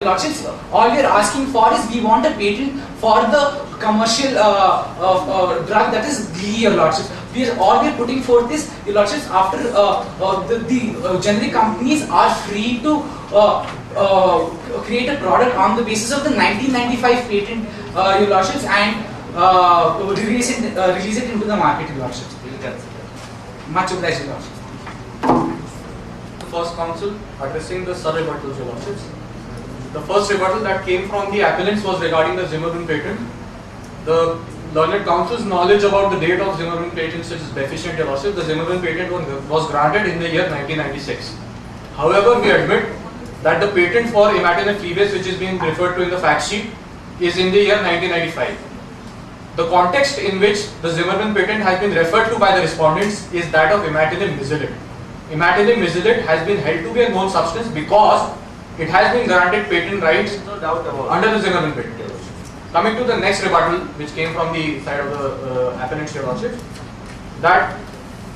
Lordships, all we are asking for is we want a patent for the commercial drug that is Glee, Your Lordships. All we are putting forth is, Your Lordships, after the generic companies are free to create a product on the basis of the 1995 patent, Your Lordships, and release it into the market, Your Lordships. Much obliged, Your Lordships. The first counsel addressing the sub-rebuttals, Your Lordships. The first rebuttal that came from the appellants was regarding the Zimmermann patent. The learned counsel's knowledge about the date of Zimmermann patent is deficient, Your Lordship. The Zimmermann patent was granted in the year 1996. However, we admit that the patent for imatinib freebase, which is being referred to in the fact sheet, is in the year 1995. The context in which the Zimmermann patent has been referred to by the respondents is that of imatinib mesylate. Imatinib mesylate has been held to be a known substance because it has been granted patent rights under the Zimmermann patent. Coming to the next rebuttal, which came from the side of the appellants, Your Lordship, that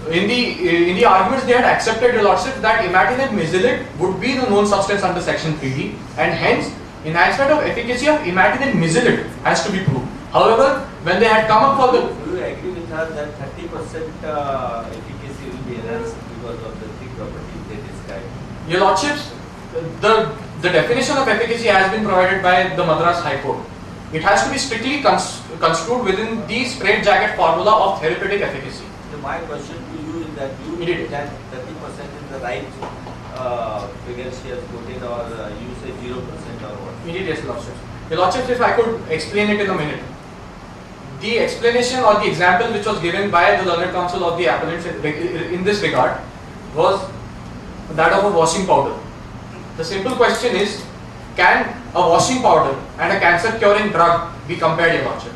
in the arguments they had accepted, Your Lordship, that imatinib mesylate would be the known substance under section 3D, and hence enhancement of efficacy of imatinib mesylate has to be proved. However, when they had come up for the... Do you agree with her that 30% efficacy will be enhanced because of the three properties they described? Your Lordships, the definition of efficacy has been provided by the Madras High Court. It has to be strictly construed within the straitjacket formula of therapeutic efficacy. So my question to you is that you think that 30% is the right figure she has quoted, or you say 0% or what? Yes, Your Lordships. Your Lordships, if I could explain it in a minute. The explanation or the example which was given by the learned counsel of the appellants in this regard was that of a washing powder. The simple question is, can a washing powder and a cancer curing drug be compared, Your Lordship?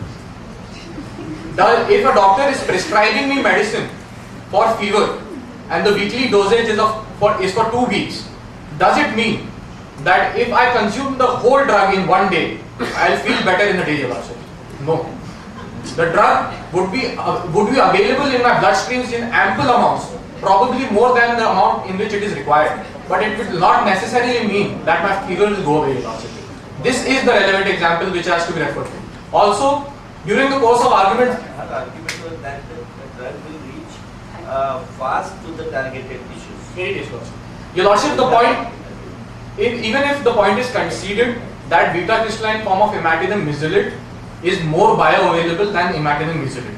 If a doctor is prescribing me medicine for fever and the weekly dosage is for 2 weeks, does it mean that if I consume the whole drug in 1 day, I'll feel better in a day, Your Lordship? No. The drug would be available in my bloodstreams in ample amounts, probably more than the amount in which it is required. But it will not necessarily mean that my fever will go away, Your Lordship. This is the relevant example which has to be referred to. Also, during the course of argument... Her argument was that the drug will reach fast to the targeted tissues. It is, Lordship. Your Lordship, the point, even if the point is conceded that beta crystalline form of imatinib mesylate is more bioavailable than imatinib mesylate.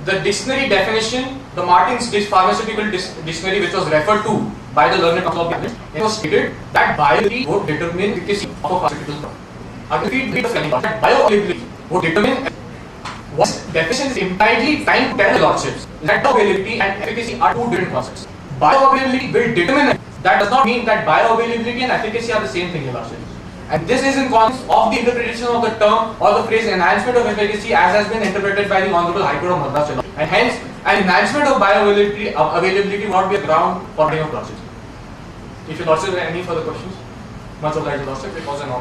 The dictionary definition, the Martin's pharmaceutical dictionary, which was referred to by the learned counsel of the appellants, it was stated that bioavailability would determine efficacy of a pharmaceutical drug. Bioavailability would determine what definition is entirely trying to tell the Lordships that bioavailability and efficacy are two different concepts. Bioavailability will determine. That does not mean that bioavailability and efficacy are the same thing, Your Lordship. And this is in context of the interpretation of the term or the phrase enhancement of efficacy as has been interpreted by the Honorable High Court of Madras. And hence, an enhancement of bioavailability will not be a ground for of Lordship. If Your Lordship have any further questions, much obliged, Your Lordship. It was an honor.